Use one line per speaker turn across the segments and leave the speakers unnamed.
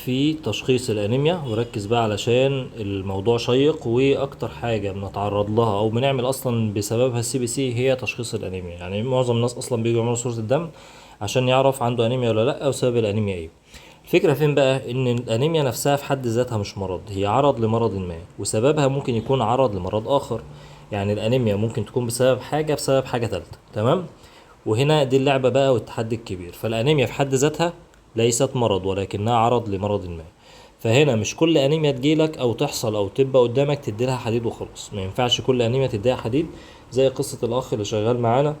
في تشخيص الانيميا، وركز بقى علشان الموضوع شيق. واكتر حاجة بنتعرض لها او بنعمل اصلا بسببها السي بي سي هي تشخيص الانيميا. يعني معظم الناس اصلا بيجوا يعملوا صورة الدم عشان يعرف عنده انيميا ولا لا، او سبب الانيميا ايه. الفكرة فين بقى؟ ان الانيميا نفسها في حد ذاتها مش مرض، هي عرض لمرض ما، وسببها ممكن يكون عرض لمرض اخر. يعني الانيميا ممكن تكون بسبب حاجة تالتة. تمام. وهنا دي اللعبة بقى والتحدي الكبير. فالانيميا في حد ذاتها ليست مرض، ولكنها عرض لمرض ما. فهنا مش كل انيميا تجيلك او تحصل او تبقى قدامك تديلها حديد وخلاص. ما ينفعش كل انيميا تديها حديد، زي قصة الاخ اللي شغال معانا،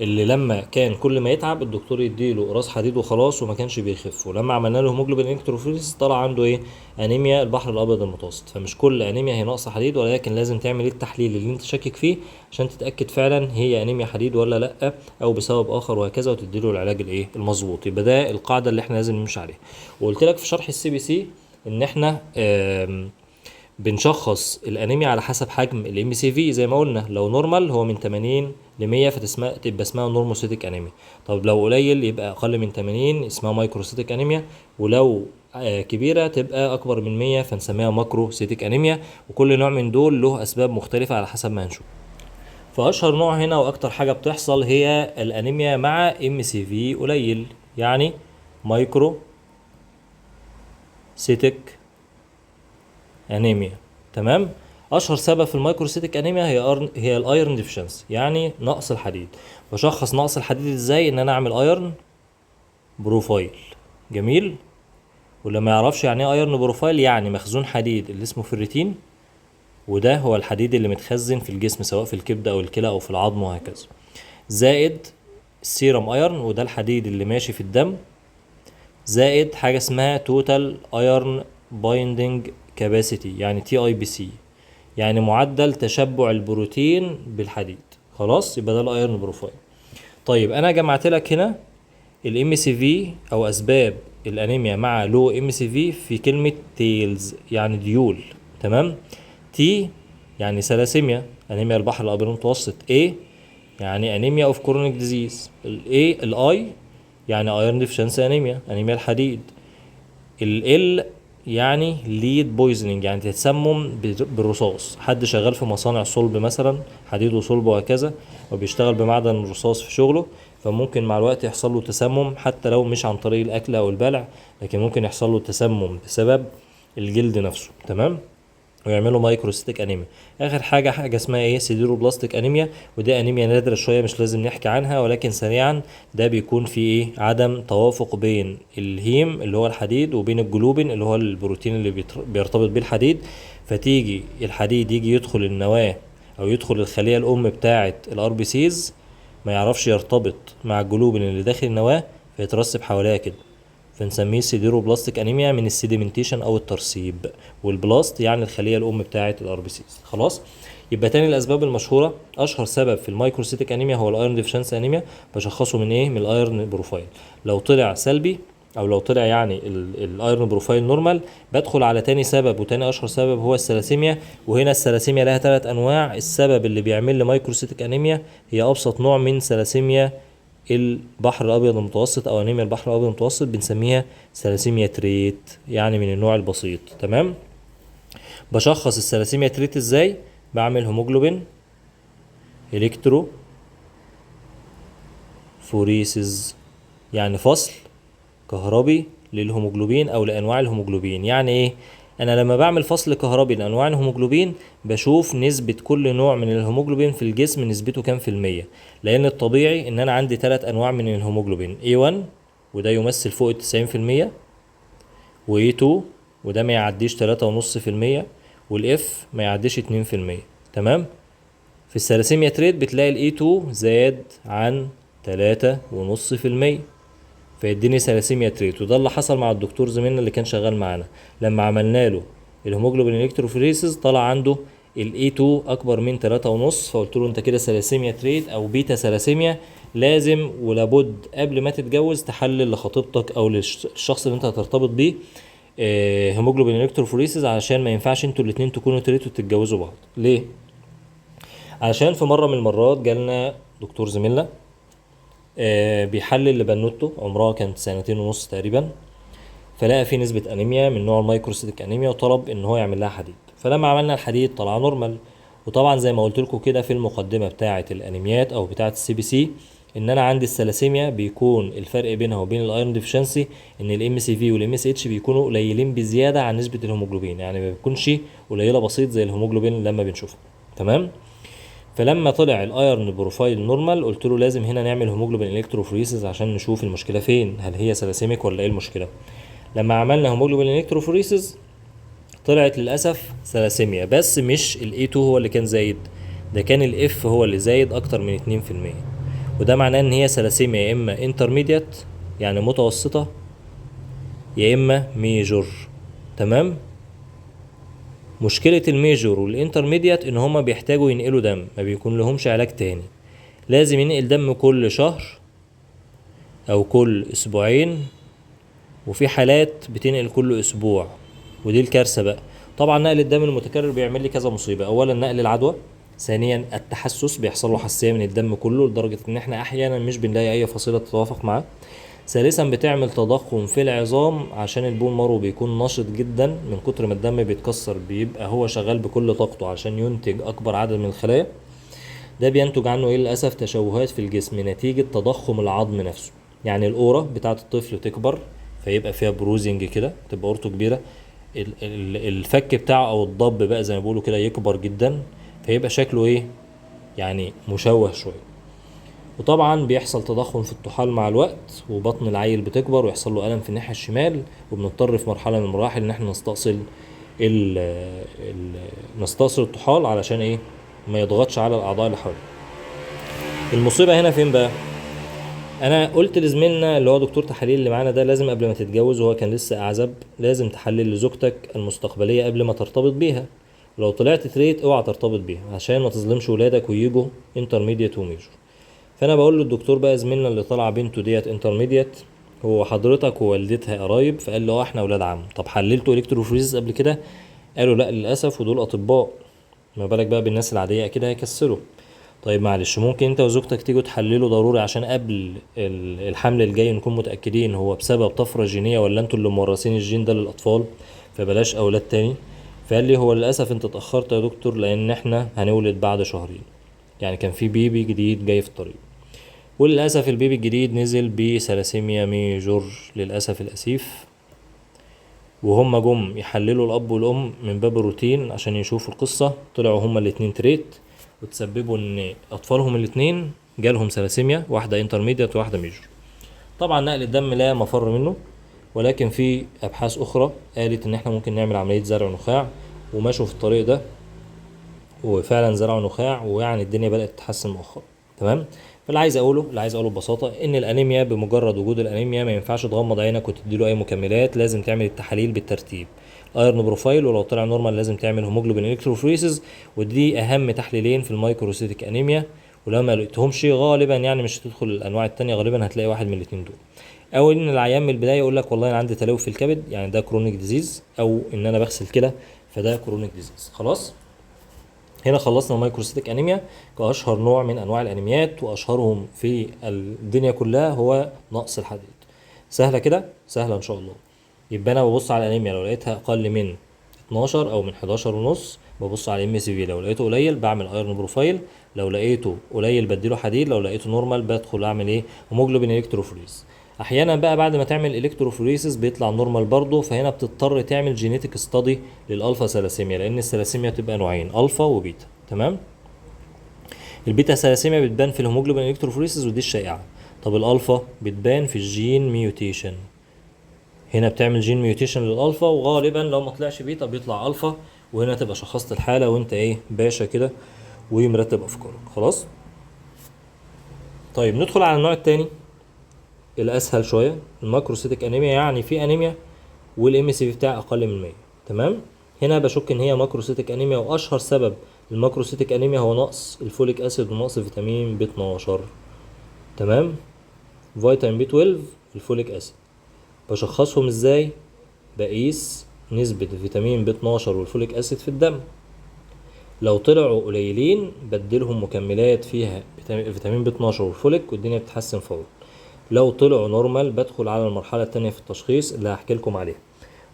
اللي لما كان كل ما يتعب الدكتور يديله راس حديد وخلاص، وما كانش بيخف. ولما عملنا له هيموجلوبين الكتروفوريسيس طلع عنده ايه؟ انيميا البحر الابيض المتوسط. فمش كل انيميا هي ناقصه حديد، ولكن لازم تعمل ايه التحليل اللي انت شاكك فيه عشان تتاكد فعلا هي انيميا حديد ولا لا، او بسبب اخر، وهكذا، وتديله العلاج الايه المظبوط. يبقى ده القاعده اللي احنا لازم نمشي عليها. وقلت لك في شرح السي بي سي ان احنا بنشخص الانيميا على حسب حجم الام سي في. زي ما قلنا لو نورمال هو من 80 ل 100 تبقى اسمها نورموسيتيك انيميا. طب لو قليل يبقى اقل من 80 اسمها مايكروسيتيك انيميا. ولو كبيره تبقى اكبر من 100 فنسميها ماكروسيتيك انيميا. وكل نوع من دول له اسباب مختلفه على حسب ما هنشوف. فاشهر نوع هنا واكتر حاجه بتحصل هي الانيميا مع ام سي في قليل، يعني مايكرو سيتيك انيميا. تمام. اشهر سبب في المايكروسيتيك انيميا هي الايرون ديفشنسي، يعني نقص الحديد. بشخص نقص الحديد ازاي؟ ان انا اعمل ايرون بروفايل. جميل. واللي ما يعرفش يعني ايه ايرون بروفايل، يعني مخزون حديد اللي اسمه فيريتين، وده هو الحديد اللي متخزن في الجسم سواء في الكبده او الكلى او في العظم وهكذا، زائد السيرم ايرون وده الحديد اللي ماشي في الدم، زائد حاجه اسمها توتال ايرون بايندينج كاباسيتي، يعني تي اي بي سي، يعني معدل تشبع البروتين بالحديد. خلاص، يبقى ده الايرون بروفايل. طيب انا جمعت لك هنا الام سي في او اسباب الانيميا مع لو ام سي في كلمه تيلز، يعني ديول. تمام. تي يعني ثلاسيميا، انيميا البحر الابيض المتوسط. ايه يعني انيميا اوف كورونيك ديزيز. الاي الاي يعني ايرون ديفشنسي انيميا، انيميا الحديد. ال يعني ليد بويزنينج، يعني تسمم بالرصاص. حد شغال في مصانع صلب مثلا، حديد وصلب وهكذا، وبيشتغل بمعدن الرصاص في شغله، فممكن مع الوقت يحصل له تسمم، حتى لو مش عن طريق الاكل او البلع، لكن ممكن يحصل له تسمم بسبب الجلد نفسه. تمام. ويعملوا مايكروستيك انيميا. اخر حاجه اسمها ايه؟ سيديروبلاستيك انيميا. ودي انيميا نادره شويه مش لازم نحكي عنها، ولكن سريعا ده بيكون في ايه؟ عدم توافق بين الهيم اللي هو الحديد وبين الجلوبين اللي هو البروتين اللي بيرتبط بيه الحديد. فتيجي الحديد يجي يدخل النواه او يدخل الخليه الام بتاعه الار بي سيز، ما يعرفش يرتبط مع الجلوبين اللي داخل النواه، فيترسب حواليها كده، فنسميه سيديروبلاستيك انيميا من السيديمنتيشن او الترسيب. والبلاست يعني الخليه الام بتاعه الار بي سيز. خلاص. يبقى تاني الاسباب المشهوره، اشهر سبب في المايكروسيتيك انيميا هو الايرون ديفشنسي انيميا. بشخصه من ايه؟ من الايرون بروفايل. لو طلع سلبي او لو طلع يعني الايرون بروفايل نورمال، بدخل على تاني سبب، وتاني اشهر سبب هو الثلاسيميا. وهنا الثلاسيميا لها 3 انواع. السبب اللي بيعمل لي مايكروسيتيك انيميا هي ابسط نوع من ثلاسيميا البحر الابيض المتوسط او انيميا البحر الابيض المتوسط، بنسميها ثلاسيميا تريت، يعني من النوع البسيط. تمام. بشخص الثلاسيميا تريت ازاي؟ بعمل هيموجلوبين الكترو فوريسز، يعني فصل كهربي للهيموجلوبين او لانواع الهيموجلوبين. يعني ايه؟ انا لما بعمل فصل كهربي لانواع الهيموجلوبين بشوف نسبة كل نوع من الهيموجلوبين في الجسم نسبته كام في المية. لان الطبيعي ان انا عندي 3 انواع من الهيموجلوبين: A1 وده يمثل فوق 90%، و A2 وده ما يعديش 3.5%، والإف ما يعديش 2%. تمام. في الثلاسيميا تريت بتلاقي ال A2 زاد عن 3.5%، فيديني ثلاسيميا تريت. وده اللي حصل مع الدكتور زميلنا اللي كان شغال معانا لما عملنا له الهيموجلوبين الكتروفوريسيس، طلع عنده ال A2 اكبر من 3.5. فقلت له انت كده ثلاسيميا تريت او بيتا ثلاسيميا. لازم ولابد قبل ما تتجوز تحلل لخطيبتك او للشخص اللي انت هترتبط بيه هيموجلوبين الكتروفوريسيس، علشان ما ينفعش انتوا الاتنين تكونوا تريت وتتجوزوا بعض. ليه؟ علشان في مره من المرات جالنا دكتور زميلنا بيحلل لبنوته عمرها كانت 2.5 تقريبا، فلقى في نسبة انيميا من نوع المايكروسيتك انيميا وطلب ان هو يعمل لها حديد. فلما عملنا الحديد طلع نورمال. وطبعا زي ما قلت لكم كده في المقدمة بتاعة الانيميات او بتاعة السي بي سي، ان انا عندي الثلاسيميا بيكون الفرق بينها وبين الايرون ديفشنسي ان الام سي في والام اس اتش بيكونوا قليلين بزيادة عن نسبة الهيموجلوبين، يعني ما بيكونش قليلة بسيط زي الهيموجلوبين لما بنشوفه. تمام. فلما طلع الايرون بروفايل نورمال قلت له لازم هنا نعمل هيموجلوبين الكتروفوريسيس عشان نشوف المشكله فين، هل هي ثلاسيميك ولا ايه المشكله. لما عملنا هيموجلوبين الكتروفوريسيس طلعت للاسف ثلاسيميا، بس مش الاي 2 هو اللي كان زايد، ده كان الاف هو اللي زايد اكتر من 2%. وده معناه ان هي ثلاسيميا يا اما انترميديات يعني متوسطه، يا اما ميجور. تمام. مشكلة الميجور والانترميديات ان هما بيحتاجوا ينقلوا دم، ما بيكون لهمش علاج تاني، لازم ينقل دم كل شهر او كل اسبوعين، وفي حالات بتنقل كل اسبوع، ودي الكارثة بقى. طبعا نقل الدم المتكرر بيعمل لي كذا مصيبة، اولا نقل العدوى، ثانيا التحسس، بيحصل له حساسية من الدم كله لدرجة ان احنا احيانا مش بنلاقي اي فصيلة تتوافق معاه، ثالثا بتعمل تضخم في العظام عشان البون مارو بيكون نشط جدا من كتر ما الدم بيتكسر، بيبقى هو شغال بكل طاقته عشان ينتج اكبر عدد من الخلايا. ده بينتج عنه ايه للاسف؟ تشوهات في الجسم نتيجة تضخم العظم نفسه، يعني القورة بتاعة الطفل تكبر فيبقى فيها بروزنج كده، تبقى قورته كبيرة، الفك بتاعه او الضب بقى زي ما بيقولوا كده يكبر جدا، فيبقى شكله ايه؟ يعني مشوه شوية. وطبعا بيحصل تضخم في الطحال مع الوقت، وبطن العيل بتكبر ويحصل له ألم في الناحية الشمال، وبنضطر في مرحلة من المراحل ان احنا ال ال نستأصل الطحال علشان ايه؟ ما يضغطش على الأعضاء اللي حواليه. المصيبة هنا فين بقى؟ انا قلت لزميلنا اللي هو دكتور تحاليل اللي معانا ده لازم قبل ما تتجوز، وهو كان لسه اعزب، لازم تحلل لزوجتك المستقبليه قبل ما ترتبط بيها، لو طلعت تريت اوعى ترتبط بيها عشان ما تظلمش ولادك ويجوا انترميديت وميجور. فانا بقول للدكتور بقى زميلنا اللي طلع بنته ديت انترميديت، هو حضرتك ووالدتها قرايب؟ فقال له احنا اولاد عم. طب حللتوا الكتروفوريزيس قبل كده؟ قالوا لا للاسف، ودول اطباء، ما بالك بقى بالناس العاديه، اكيد هيكسروا. طيب معلش، ممكن انت وزوجتك تيجوا تحللوا ضروري عشان قبل الحمل الجاي نكون متأكدين هو بسبب طفرة جينية ولا انتوا اللي مورثين الجين ده للأطفال، فبلاش أولاد تاني. فقال لي هو للأسف انت اتأخرت يا دكتور لأن احنا هنولد بعد شهرين، يعني كان في بيبي جديد جاي في الطريق، وللأسف البيبي الجديد نزل بثلاسيميا ميجور للأسف الأسيف. وهم جم يحللوا الأب والأم من باب الروتين عشان يشوفوا القصة، طلعوا هما الاتنين تريت، وتسببوا ان اطفالهم الاتنين جالهم ثلاسيميا، واحده انترميديت وواحده ميجور. طبعا نقل الدم لا مفر منه، ولكن في ابحاث اخرى قالت ان احنا ممكن نعمل عمليه زرع نخاع، ومشوا في الطريق ده وفعلا زرعوا نخاع، ويعني الدنيا بدات تتحسن مؤخرا. تمام. اللي عايز اقوله ببساطه ان الانيميا بمجرد وجود الانيميا ما ينفعش تغمض عينك وتديله اي مكملات، لازم تعمل التحاليل بالترتيب، ايرن بروفايل، ولو طلع نورمال لازم تعمل هيموجلوبين الكتروفوريسيس، ودي اهم تحليلين في المايكروسيتيك انيميا. ولو ما لقيتهمش غالبا يعني مش هتدخل الانواع التانية، غالبا هتلاقي واحد من الاتنين دول، او ان العيان من البدايه يقول لك والله انا عندي تلوث في الكبد، يعني ده كرونيك ديزيز، او ان انا بغسل كلى فده كرونيك ديزيز. خلاص، هنا خلصنا المايكروسيتيك انيميا كاشهر نوع من انواع الانيميات، واشهرهم في الدنيا كلها هو نقص الحديد. سهله كده، سهله ان شاء الله. يبقى انا ببص على الانيميا لو لقيتها اقل من 12 او من 11 ونص ببص على ام سي في، لو لقيته قليل بعمل ايرون بروفايل، لو لقيته قليل بديله حديد، لو لقيته نورمال بدخل اعمل ايه؟ هيموجلوبين الكتروفوريز. احيانا بقى بعد ما تعمل الكتروفوريسيس بيطلع نورمال برضه، فهنا بتضطر تعمل جينيتك ستادي للالفا ثلاسيميا، لان الثلاسيميا بتبقى نوعين، الفا وبيتا. تمام. البيتا ثلاسيميا بتبان في الهيموجلوبين الكتروفوريسيس ودي الشائعه. طب الالفا بتبان في الجين ميوتيشن، هنا بتعمل جين ميوتيشن للالفا، وغالبا لو ما طلعش بيتا بيطلع الفا، وهنا تبقى شخصت الحاله وانت ايه باشا كده ومرتب افكارك. خلاص. طيب ندخل على النوع الثاني الاسهل شويه، الماكروسيتيك انيميا، يعني في انيميا والام سي في بتاعها اقل من 100. تمام. هنا بشك ان هي ماكروسيتيك انيميا، واشهر سبب الماكروسيتيك انيميا هو نقص الفوليك اسيد ونقص فيتامين بي 12. تمام. فيتامين بي 12، الفوليك اسيد. بشخصهم ازاي؟ بقيس نسبة الفيتامين بي 12 والفوليك اسيد في الدم. لو طلعوا قليلين بدلهم مكملات فيها فيتامين ب 12 والفوليك والدنيا بتتحسن فورا. لو طلعوا نورمال بدخل على المرحله الثانيه في التشخيص اللي هحكي لكم عليها.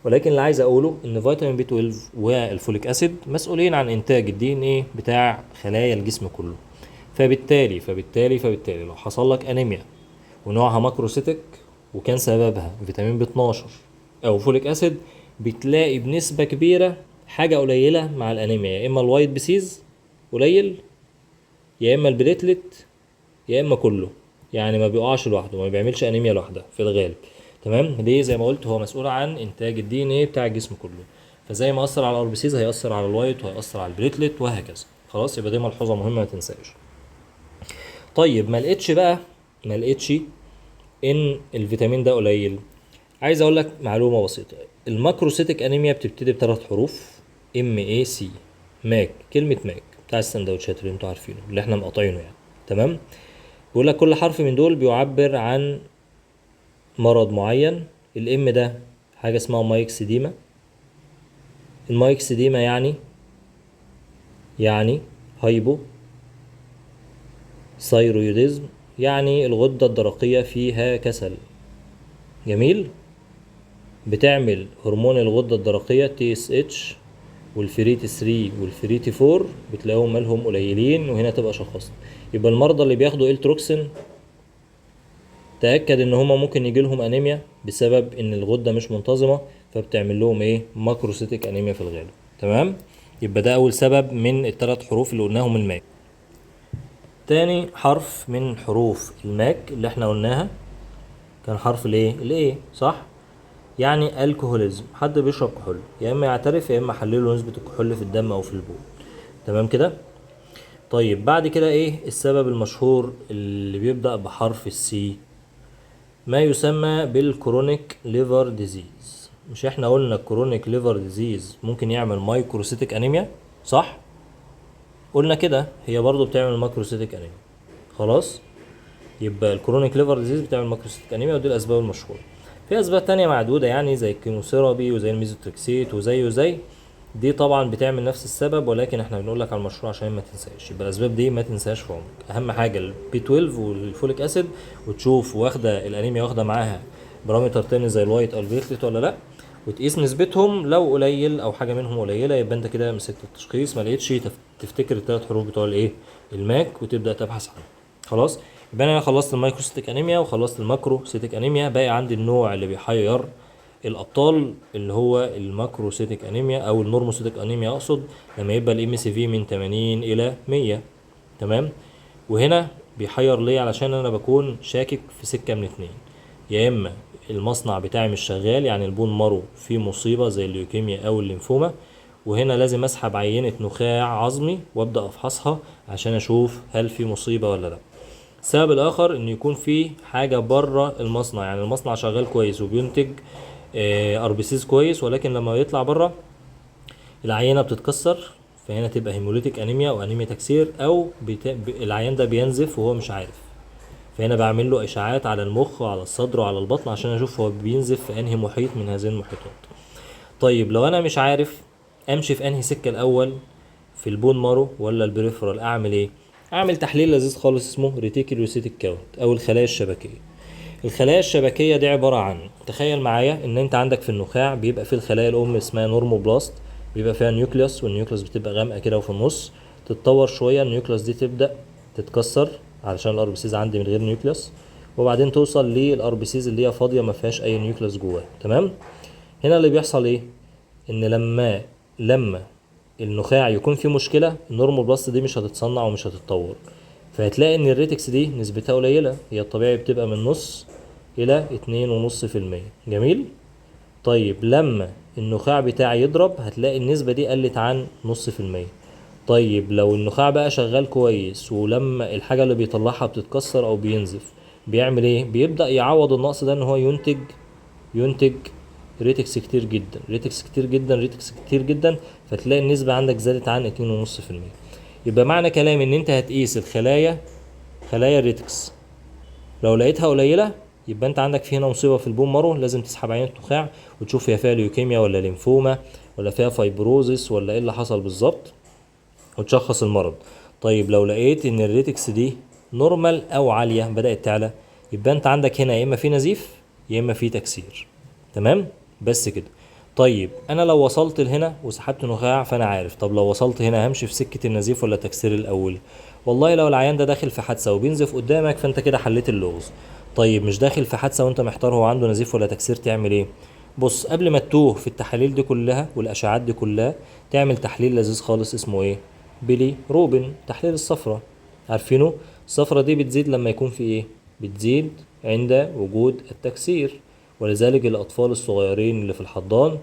ولكن اللي عايز اقوله ان فيتامين بي 12 والفوليك اسيد مسؤولين عن انتاج الدي ان ايه بتاع خلايا الجسم كله. فبالتالي لو حصل لك انيميا ونوعها ماكروسيتك وكان سببها فيتامين بي 12 او فوليك اسيد، بتلاقي بنسبة كبيرة حاجة قليلة مع الانيميا، يا اما الوايت بيسيز قليل، يا اما البليتلت، يا اما كله. يعني ما بيقعش لوحده، ما بيعملش انيميا لوحدها في الغالب. تمام؟ ليه؟ زي ما قلت هو مسؤول عن انتاج الدي ان ايه بتاع الجسم كله. فزي ما اثر على الار بي سيز هيأثر على الوايت وهيأثر على البليتلت وهكذا. خلاص، يبقى دي ملحوظة مهمة ما تنساش. طيب ما لقيتش ان الفيتامين ده قليل. عايز اقول لك معلومه بسيطه. الماكروسيتك انيميا بتبتدي بثلاث حروف MAC. ماك، كلمه ماك بتاع السندوتشات اللي انتوا عارفينه اللي احنا مقاطعينه يعني. تمام؟ بيقول لك كل حرف من دول بيعبر عن مرض معين. الام ده حاجه اسمها مايكسيديما. المايكسيديما يعني هايبو ثايرويدزم، يعني الغده الدرقيه فيها كسل. جميل. بتعمل هرمون الغدة الدرقية TSH والفريتي 3 والفريتي 4 بتلاقيهم مالهم قليلين، وهنا تبقى شخصت. يبقى المرضى اللي بياخدوا التروكسين تأكد ان هما ممكن يجي لهم انيميا بسبب ان الغدة مش منتظمة، فبتعمل لهم ايه؟ ماكروسيتك انيميا في الغالب. تمام؟ يبقى ده اول سبب من الثلاث حروف اللي قلناهم الماك. تاني حرف من حروف الماك اللي احنا قلناها كان حرف الايه، صح؟ يعني الكحوليزم، حد بيشرب كحول يا اما يعترف يا اما حلله نسبة الكحول في الدم او في البول. تمام كده؟ طيب بعد كده ايه السبب المشهور اللي بيبدأ بحرف السي؟ ما يسمى بالكرونيك ليفر ديزيز. مش احنا قلنا الكرونيك ليفر ديزيز ممكن يعمل مايكروسيتك انيميا، صح؟ قلنا كده هي برضو بتعمل ماكروسيتك انيميا. خلاص، يبقى الكرونيك ليفر ديزيز بتعمل ماكروسيتك انيميا، ودي الاسباب المشهوره. في اسباب تانية معدودة يعني زي الكيموثيرابي وزي الميزوتريكسيت وزي دي طبعا بتعمل نفس السبب، ولكن احنا بنقول لك على المشروع عشان ما تنساش. يبقى الاسباب دي ما تنساش في عمرك. اهم حاجه البي 12 والفوليك اسيد، وتشوف واخده الانيميا واخده معاها بارامتر تاني زي الوايت او البيتلت ولا لا، وتقيس نسبتهم. لو قليل او حاجه منهم قليله يبقى انت كده مسكت التشخيص. ما لقيتش تفتكر الثلاث حروف بتوع الماك وتبدا تبحث عنهم. خلاص، يبقى انا خلصت المايكروسيتيك انيميا وخلصت الماكروسيتيك انيميا. باقي عندي النوع اللي بيحير الابطال اللي هو الماكروسيتيك انيميا او النورموسيتيك انيميا اقصد، لما يبقى الام سي في من 80 الى 100. تمام؟ وهنا بيحير ليه؟ علشان انا بكون شاكك في سكه من اتنين. يا اما المصنع بتاعي مش شغال، يعني البون مارو فيه مصيبه زي الليوكيميا او الليمفوما، وهنا لازم اسحب عينه نخاع عظمي وابدا افحصها عشان اشوف هل في مصيبه ولا لا. السبب الاخر ان يكون في حاجه بره المصنع، يعني المصنع شغال كويس وبينتج اربيسيس كويس، ولكن لما يطلع بره العينه بتتكسر، فهنا تبقى هيموليتيك انيميا او انيميا تكسير، او العيان ده بينزف وهو مش عارف. فهنا بعمل له اشاعات على المخ وعلى الصدر وعلى البطن عشان اشوف هو بينزف في انهي محيط من هذه المحيطات. طيب لو انا مش عارف امشي في انهي سكه الاول، في البون مارو ولا البريفرال، اعمل ايه؟ اعمل تحليل لذيذ خالص اسمه ريتيكولوسيتيك كاونت او الخلايا الشبكيه. الخلايا الشبكيه دي عباره عن، تخيل معايا ان انت عندك في النخاع بيبقى فيه الخلايا الام اسمها نورموبلاست، بيبقى فيها نيوكليوس، والنيوكليوس بتبقى غامقه كده وفي النص. تتطور شويه النيوكليوس دي تبدا تتكسر علشان الار بي سيز عندي من غير نيوكليوس، وبعدين توصل للار بي سيز اللي هي فاضيه ما فيهاش اي نيوكليوس جواها. تمام؟ هنا اللي بيحصل ايه؟ ان لما النخاع يكون فيه مشكله، النورموبلاست دي مش هتتصنع ومش هتتطور، فهتلاقي ان الريتكس دي نسبتها قليله. هي الطبيعي بتبقى من نص الى 2.5%. جميل. طيب لما النخاع بتاعي يضرب هتلاقي النسبة دي قلت عن نص في المية. طيب لو النخاع بقى شغال كويس ولما الحاجة اللي بيطلعها بتتكسر او بينزف، بيعمل ايه؟ بيبدأ يعوض النقص ده ان هو ينتج ريتكس كتير جدا، ريتكس كتير جدا، فتلاقي النسبة عندك زادت عن 2.5%. يبقى معنى كلامي ان انت هتقيس خلايا الريتكس، لو لقيتها قليله يبقى انت عندك في هنا مصيبه في البون مارو، لازم تسحب عينه نخاع وتشوف هي فيها ليوكيميا ولا ليمفوما ولا فيها فايبروزس ولا ايه اللي حصل بالظبط. وتشخص المرض. طيب لو لقيت ان الريتكس دي نورمال او عاليه بدات تعلى، يبقى انت عندك هنا يا اما في نزيف يا اما في تكسير. تمام، بس كده. طيب انا لو وصلت لهنا وسحبت نخاع فانا عارف، طب لو وصلت هنا همشي في سكه النزيف ولا التكسير الاول؟ والله لو العيان ده داخل في حادثه وبينزف قدامك فانت كده حليت اللغز. طيب مش داخل في حادثه وانت محتار هو عنده نزيف ولا تكسير، تعمل ايه؟ بص، قبل ما تتوه في التحاليل دي كلها والاشعاعات دي كلها، تعمل تحليل لذيذ خالص اسمه ايه؟ بيلي روبن، تحليل الصفرة. عارفينه؟ الصفرة دي بتزيد لما يكون في ايه؟ بتزيد عند وجود التكسير. ولذلك الاطفال الصغيرين اللي في الحضان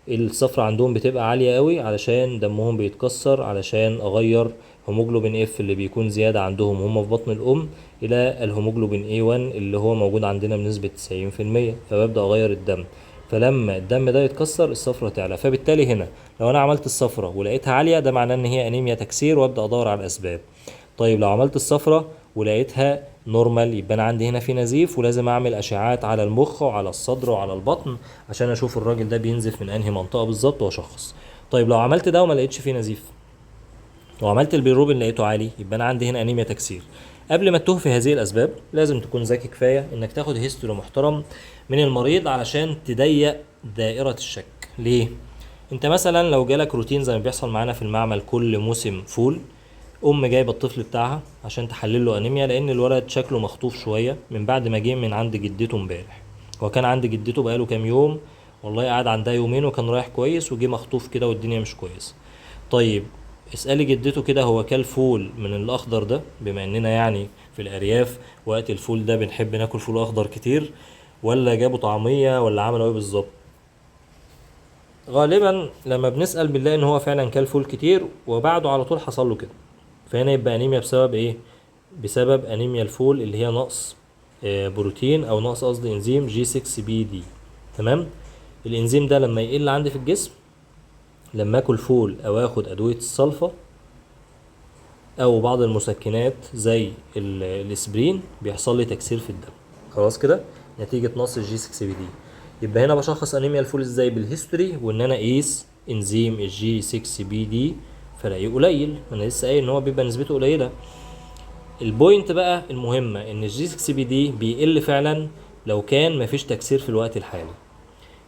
الصفرة عندهم بتبقى عالية قوي علشان دمهم بيتكسر، علشان اغير هيموجلوبين اف اللي بيكون زيادة عندهم وهم في بطن الام الى الهيموجلوبين A1 اللي هو موجود عندنا بنسبة 90%، فببدأ اغير الدم. فلما الدم ده يتكسر الصفرة تعلى، فبالتالي هنا لو انا عملت الصفرة ولقيتها عالية ده معناه ان هي انيميا تكسير، وابدأ ادور على الاسباب. طيب لو عملت الصفرة ولقيتها نورمال يبقى انا عندي هنا في نزيف، ولازم اعمل اشعاعات على المخ وعلى الصدر وعلى البطن عشان اشوف الراجل ده بينزف من انهي منطقة بالظبط واشخص. طيب لو عملت ده وما لقيتش فيه نزيف وعملت البيروبين لقيته عالي، يبقى انا عندي هنا انيميا تكسير. قبل ما تتوه في هذه الاسباب لازم تكون ذكي كفايه انك تاخد هيستوري محترم من المريض علشان تضيق دائره الشك. ليه؟ انت مثلا لو جالك روتين زي ما بيحصل معانا في المعمل كل موسم فول، جايبه الطفل بتاعها عشان تحلل له انيميا لان الولد شكله مخطوف شويه من بعد ما جه من عند جدته امبارح. هو كان عند جدته بقاله كام يوم، والله قعد عندها يومين وكان رايح كويس وجه مخطوف كده والدنيا مش كويسه. طيب اسألي جدته كده هو كل فول من الأخضر ده، بما إننا يعني في الأرياف وقت الفول ده بنحب ناكل فول أخضر كتير، ولا جابوا طعمية ولا عملوا إيه بالظبط؟ غالبا لما بنسأل بنلاقي إن هو فعلا كل فول كتير وبعده على طول حصل له كده. فهنا يبقى أنيميا بسبب إيه؟ بسبب أنيميا الفول اللي هي نقص بروتين أو نقص قصدي إنزيم جي 6 بي دي. تمام؟ الإنزيم ده لما يقل عندي في الجسم، لما آكل فول أو آخد أدوية الصلفة او بعض المسكنات زي الاسبرين، بيحصل لي تكسير في الدم. خلاص كده، نتيجه نقص الجي 6 بي دي. يبقى هنا بشخص انيميا الفول ازاي؟ بالهيستوري، وان انا اقيس انزيم الجي 6 بي دي فلاقيه قليل. انا لسه قايل ان هو بيبقى نسبته قليله. البوينت بقى المهمه ان الجي 6 بي دي بيقل فعلا لو كان مفيش تكسير في الوقت الحالي.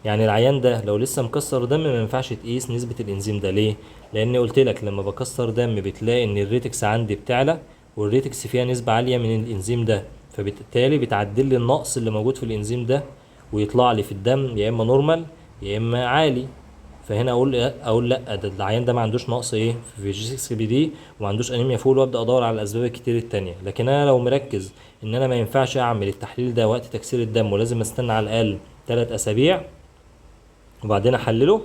يعني العيان ده لو لسه مكسر دم ما ينفعش تقيس نسبة الانزيم ده. ليه؟ لان قلت لك لما بكسر دم بتلاقي ان الريتكس عندي بتعلى، والريتكس فيها نسبة عالية من الانزيم ده، فبالتالي بتعدل لي النقص اللي موجود في الانزيم ده ويطلع لي في الدم يا اما نورمال يا اما عالي. فهنا اقول لا، ده العيان ده ما عندوش نقص ايه في جي 6 بي دي وما عندوش انيميا فول، وابدا ادور على الاسباب الكتير التانية. لكن انا لو مركز ان انا ما ينفعش اعمل التحليل ده وقت تكسير الدم ولازم استنى على الاقل 3 اسابيع وبعدين احلله،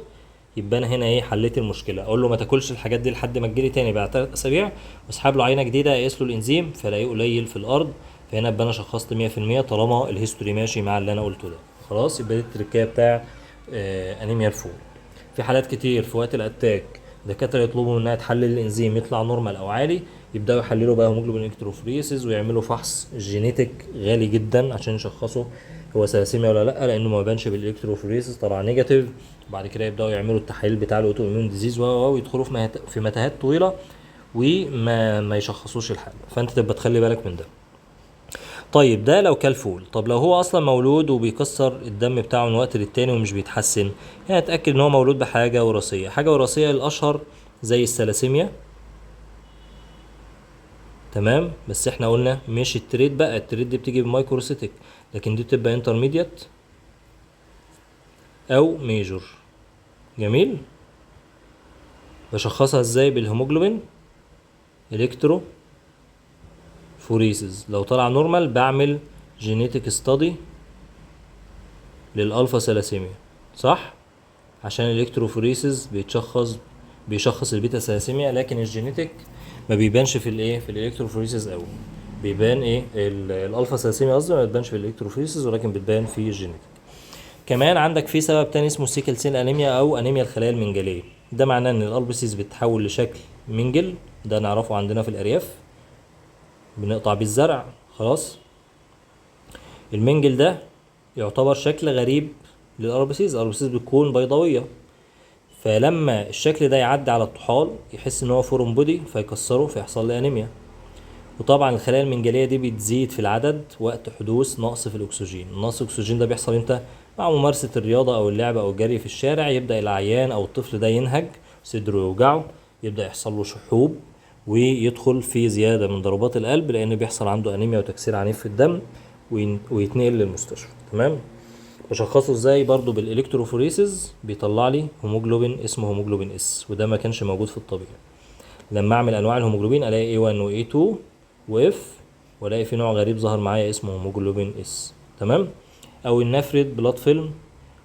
يبقى انا هنا ايه؟ حليت المشكله. اقول له ما تاكلش الحاجات دي لحد ما تجيلي تاني بعد 3 اسابيع، واسحب له عينه جديده اقيس له الانزيم فلاقيه قليل في الارض. فهنا ابقى انا شخصت 100% طالما الهيستوري ماشي مع اللي انا قلته ده. خلاص، يبقى دي التركيه بتاع انيميا الفول. في حالات كتير في وقت الاتاك دكاتره يطلبوا منها تحلل الانزيم يطلع نورمال او عالي، يبداوا يحللوا بقى هيموجلوبين الكتروفوريسيس ويعملوا فحص جينيتك غالي جدا عشان يشخصوا هو ثلاسيميا ولا لا، لانه ما بانش بالالكتروفوريسيس طلع نيجاتيف. وبعد كده يبداوا يعملوا التحاليل بتاع الاوتو اميون ديزيز ويدخلوا في متاهات طويله وما يشخصوش الحاله. فانت تبقى تخلي بالك من ده. طيب ده لو كل فول. طب لو هو اصلا مولود وبيكسر الدم بتاعه من وقت للتاني ومش بيتحسن، يعني اتاكد ان هو مولود بحاجه وراثيه. حاجه وراثيه الاشهر زي الثلاسيميا. تمام، بس احنا قلنا مش التريد بقى، التريد دي بتيجي بمايكروسيتك، لكن دي بتبقى انترميديت او ميجور. جميل. بشخصها ازاي؟ بالهيموجلوبين الكترو فوريسز. لو طلع نورمال بعمل جينيتك ستادي للالفا ثلاسيميا، صح؟ عشان الالكتروفوريسز بيشخص البيتا ثلاسيميا، لكن الجينيتك ما بيبانش في الايه، في الالكتروفوريسز قوي. بيبان ايه الالفا ثلاسيميا قصدي، ما بتبانش في الالكتروفوريسز ولكن بتبان في الجينيتك. كمان عندك في سبب تاني اسمه سيكل سيل انيميا او انيميا الخلايا المنجليه. ده معناه ان الالبسيس بتتحول لشكل منجل، ده نعرفه عندنا في الارياف بنقطع بيه الزرع. خلاص، المنجل ده يعتبر شكل غريب للاربسيس. الاربسيس بتكون بيضاويه، فلما الشكل ده يعدي على الطحال يحس ان هو فورم بودي فيكسره فيحصل له انيميا. وطبعا الخلايا المنجليه دي بتزيد في العدد وقت حدوث نقص في الاكسجين. نقص الاكسجين ده بيحصل امتى؟ مع ممارسه الرياضه او اللعب او الجري في الشارع. يبدا العيان او الطفل ده ينهج، صدره يوجعه، يبدا يحصل له شحوب، ويدخل في زياده من ضربات القلب لان بيحصل عنده انيميا وتكسير عنيف في الدم، ويتنقل للمستشفى. تمام. بشخصه ازاي؟ برضو بالالكتروفوريسز، بيطلع لي هيموجلوبين اسمه هيموجلوبين اس، وده ما كانش موجود في الطبيعي. لما اعمل انواع الهيموجلوبين الاقي A1 و A2 و F، والاقي في نوع غريب ظهر معايا اسمه هيموجلوبين اس. تمام. او ان افرد بلاد فيلم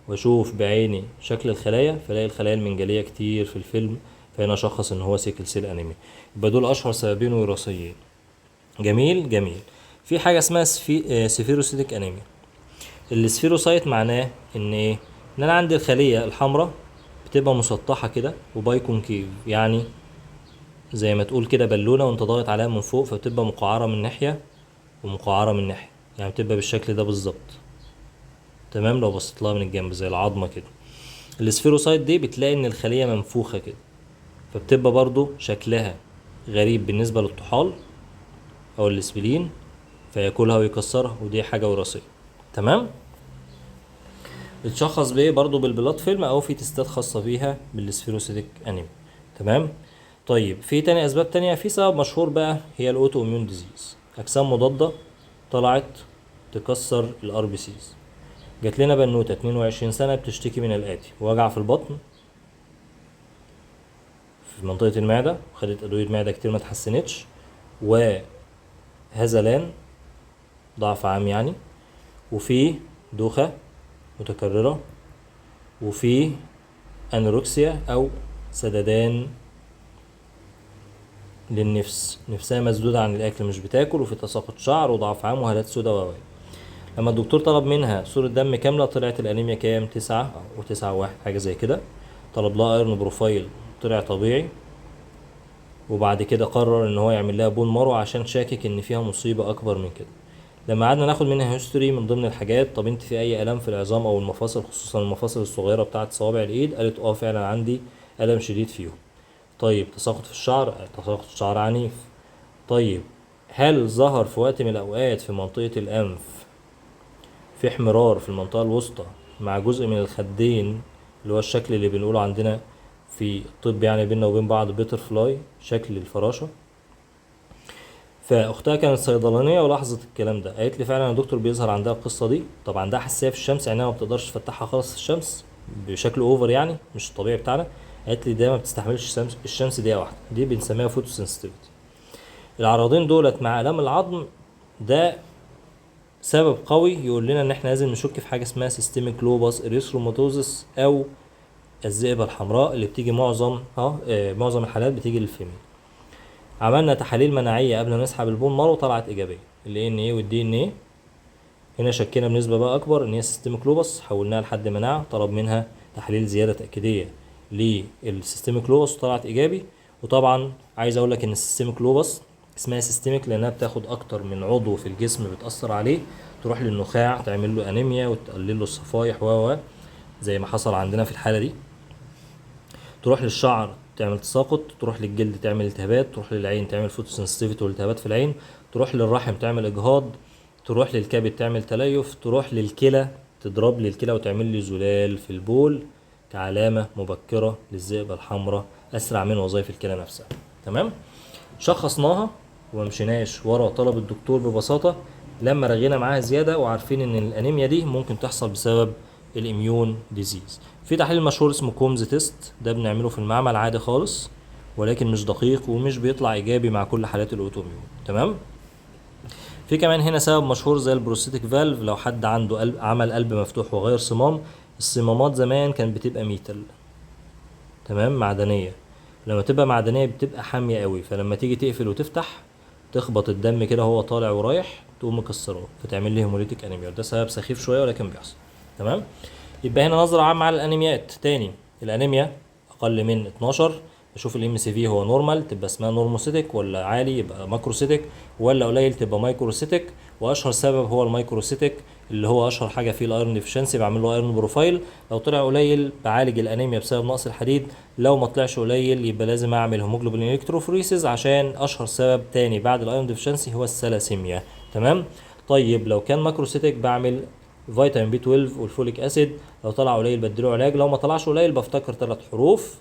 واشوف بعيني شكل الخلايا، فلاقي الخلايا المنجليه كتير في الفيلم، فهنا اشخص ان هو سيكل سيل انيميا. يبقى دول اشهر سببين وراثيين. جميل جميل. في حاجه اسمها سفيروسيتك انيميا. السفيروسايت معناه ان ايه؟ ان انا عندي الخليه الحمراء بتبقى مسطحه كده وبايكونكيف، يعني زي ما تقول كده بالونه وانت ضاغط عليها من فوق، فبتبقى مقعره من ناحيه ومقعره من ناحيه، يعني بتبقى بالشكل ده بالظبط. تمام. لو بصيت لها من الجنب زي العظمه كده. السفيروسايت دي بتلاقي ان الخليه منفوخه كده، فبتبقى برضو شكلها غريب بالنسبه للطحال او الاسبلين، فياكلها ويكسرها، ودي حاجه وراثيه. تمام. بتشخص بايه؟ برضو بالبلاد فيلم، او في تستات خاصه بيها بالسفيروسيتك انيميا. تمام. طيب في تاني اسباب تانية. في سبب مشهور بقى هي الاوتو اميون ديزيز، اجسام مضاده طلعت تكسر الار بي سيز. جات لنا بنوته 22 سنه بتشتكي من الاتي: وجع في البطن، في منطقه المعده، خدت ادويه معده كتير ما اتحسنتش، وهذلان، ضعف عام يعني، وفي دوخه متكرره، وفي انوركسيا او سددان للنفس، نفسها مسدودة عن الأكل مش بتاكل، وفي تساقط شعر وضعف عام وهالات سودا لما الدكتور طلب منها صورة دم كاملة طلعت الأنيميا كام؟ 9 و9 و1 حاجة زي كده. طلب لها ايرون بروفايل طلع طبيعي. وبعد كده قرر ان هو يعمل لها بون مارو عشان شاكك ان فيها مصيبة اكبر من كده. لما قعدنا ناخد منها هيستوري من ضمن الحاجات: طب انت في اي الام في العظام او المفاصل، خصوصا المفاصل الصغيرة بتاعت صوابع الايد؟ قالت اه فعلا عندي الم شديد فيهم. طيب تساقط في الشعر؟ تساقط الشعر عنيف. طيب هل ظهر في وقت من الأوقات في منطقة الأنف في احمرار في المنطقة الوسطى مع جزء من الخدين، اللي هو الشكل اللي بنقوله عندنا في الطب يعني بينا وبين بعض بيتر فلاي، شكل الفراشة؟ فأختها كانت صيدلانية ولاحظت الكلام ده، قالت لي فعلا يا دكتور بيظهر عندها القصة دي. طب عندها حساسية في الشمس، عينها ما بتقدرش تفتحها خالص في الشمس بشكل اوفر، يعني مش الطبيعي بتاعنا. قالت لي ده ما بتستحملش الشمس دقيقة واحدة، دي بنسميها فوتو سنسيتيفيتي. العرضين دولت مع الام العظم ده سبب قوي يقول لنا ان احنا لازم نشك في حاجه اسمها سيستميك لوباس اريثروماتوزس، او الذئبه الحمراء، اللي بتيجي معظم الحالات بتيجي للفيميل. عملنا تحاليل مناعيه قبل ما نسحب البون مارو طلعت ايجابيه، الاي ان ايه والدي ان ايه. هنا شكينا بنسبه بقى اكبر ان هي سيستميك لوباس، حولناها لحد مناعه طلب منها تحاليل زياده تاكيديه للسيستميك لوباس وطلعت ايجابي. وطبعا عايز اقول لك ان السيستميك لوباس اسمها سيستميك لانها بتاخد اكتر من عضو في الجسم بتاثر عليه، تروح للنخاع تعمل له انيميا وتقلل له الصفائح زي ما حصل عندنا في الحاله دي. تروح للشعر تعمل تساقط، تروح للجلد تعمل التهابات، تروح للعين تعمل فوتوسنسيتيفيتي والتهابات في العين، تروح للرحم تعمل اجهاض، تروح للكبد تعمل تليف، تروح للكلى تضرب لي الكلى وتعمل لي زلال في البول كعلامة مبكرة للذئبة الحمراء أسرع من وظائف الكلى نفسها. تمام. شخصناها ومشيناش ورا طلب الدكتور ببساطة لما رغينا معاها زيادة وعارفين ان الانيميا دي ممكن تحصل بسبب الاميون ديزيز. في تحليل مشهور اسمه كومز تيست، ده بنعمله في المعمل عادي خالص، ولكن مش دقيق ومش بيطلع ايجابي مع كل حالات الاوتوميون. تمام. في كمان هنا سبب مشهور زي البروستاتيك فالف، لو حد عنده عمل قلب مفتوح وغير صمام. الصمامات زمان كانت بتبقى ميتال، تمام، معدنية. لما تبقى معدنية بتبقى حامية قوي، فلما تيجي تقفل وتفتح تخبط الدم كده هو طالع ورايح تقوم مكسره فتعمل لي هيموليتيك انيميا. ده سبب سخيف شوية ولكن بيحصل. تمام. يبقى هنا نظرة عامة على الانيميات تاني. الانيميا اقل من 12 اشوف الام سي في هو نورمال تبقى اسمها نورموسيتك، ولا عالي يبقى ماكروسيتك، ولا قليل تبقى مايكروسيتك. واشهر سبب هو المايكروسيتك اللي هو اشهر حاجه فيه الايرون ديفشنسي، بعمل له ايرون بروفايل. لو طلع قليل بعالج الانيميا بسبب نقص الحديد، لو ما طلعش قليل يبقى لازم اعمل هيموجلوبين الكتروفوريسيس، عشان اشهر سبب تاني بعد الايرون ديفشنسي هو الثلاسيميا. تمام. طيب لو كان ماكروسيتك بعمل فيتامين بي 12 والفوليك اسيد، لو طلع قليل بديله علاج، لو ما طلعش قليل بفتكر 3 حروف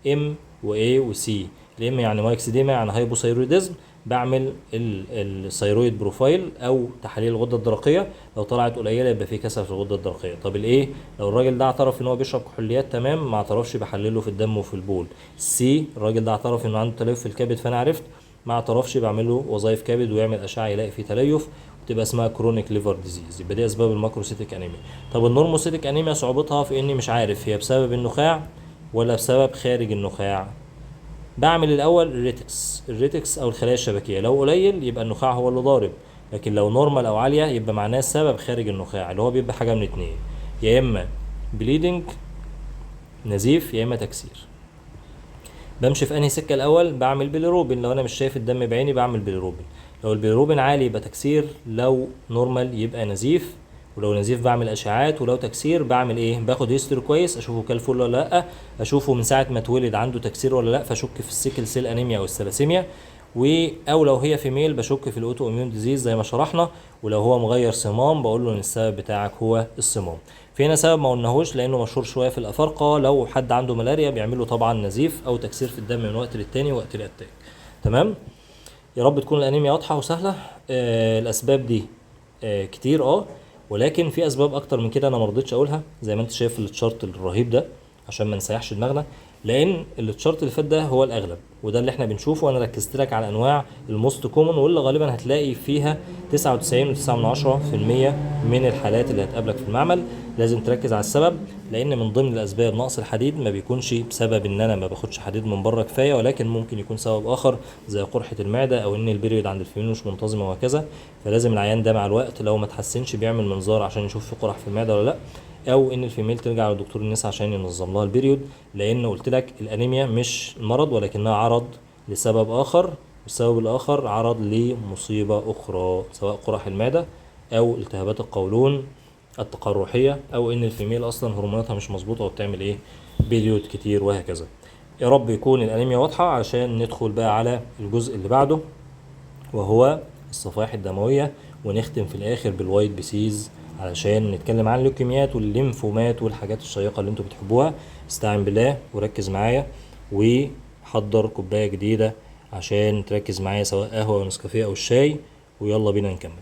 ام واي وسي. الام يعني مايكسيديما يعني هايبوثايرويدزم، بعمل الثيرويد بروفايل او تحاليل الغده الدرقيه، لو طلعت قليله يبقى في كسل في الغده الدرقيه. طب الايه؟ لو الراجل ده اعترف ان هو بيشرب كحوليات تمام، ما اعترفش بحلله في الدم وفي البول. السي الراجل ده اعترف انه عنده تليف في الكبد فانا عرفت، ما اعترفش بعمل له وظائف كبد ويعمل اشعه يلاقي فيه تليف، وتبقى اسمها كرونيك ليفر ديزيز. يبقى دي اسباب الماكروسيتيك انيميا. طب النورموسيتيك انيميا صعوبتها في اني مش عارف هي بسبب النخاع ولا بسبب خارج النخاع. بعمل الاول الريتكس او الخلايا الشبكيه، لو قليل يبقى النخاع هو اللي ضارب، لكن لو نورمال او عاليه يبقى معناه السبب خارج النخاع، اللي هو بيبقى حاجه من اتنين، يا اما بليدنج نزيف يا اما تكسير. بمشي في انهي سكه الاول؟ بعمل بيليروبين، لو انا مش شايف الدم بعيني بعمل بيليروبين. لو البيليروبين عالي يبقى تكسير، لو نورمال يبقى نزيف، ولو نزيف بعمل اشعاعات، ولو تكسير بعمل ايه؟ باخد هيستوري كويس اشوفه كالفول ولا لا، اشوفه من ساعه ما اتولد عنده تكسير ولا لا، فاشك في السيكل سيل انيميا او الثلاسيميا، او لو هي فيميل بشك في الاوتو اميون ديزيز زي ما شرحنا، ولو هو مغير صمام بقول له ان السبب بتاعك هو الصمام. في هنا سبب ما قلناهوش لانه مشهور شويه في الافارقه، لو حد عنده ملاريا بيعملوا طبعا نزيف او تكسير في الدم من وقت للتاني وقت الاتاك. تمام. يا رب تكون الانيميا واضحه وسهله. الاسباب دي كتير، ولكن في اسباب اكتر من كده انا ما رضيتش اقولها زي ما انت شايف في التشارت الرهيب ده عشان ما نسيحش دماغنا، لان التشارت اللي فات ده هو الاغلب وده اللي احنا بنشوفه، وانا ركزت لك على انواع الموست كومن واللي غالبا هتلاقي فيها 99.9% من الحالات اللي هتقابلك في المعمل. لازم تركز على السبب، لان من ضمن الاسباب نقص الحديد ما بيكونش بسبب ان انا ما باخدش حديد من بره كفايه، ولكن ممكن يكون سبب اخر زي قرحه المعده او ان البريود عند الفيميل مش منتظمه وهكذا. فلازم العيان ده مع الوقت لو ما تحسنش بيعمل منظار عشان يشوف في قرح في المعده ولا لا، او ان الفيميل ترجع لدكتور النساء عشان ينظم لها البريود، لان قلت لك الانيميا مش مرض ولكنها عرض لسبب اخر، والسبب الاخر عرض لمصيبه اخرى سواء قرح المعده او التهابات القولون التقرحيه، او ان الفيميل اصلا هرموناتها مش مظبوطه وبتعمل ايه؟ بيريود كتير وهكذا. يا رب يكون الانيميا واضحه عشان ندخل بقى على الجزء اللي بعده وهو الصفائح الدمويه، ونختم في الاخر بالوايت بيسيز علشان نتكلم عن اللوكيميات والليمفومات والحاجات الشيقه اللي انتوا بتحبوها. استعن بالله وركز معايا وحضر كوبايه جديده عشان تركز معايا سواء قهوه او نسكافيه او الشاي، ويلا بينا نكمل.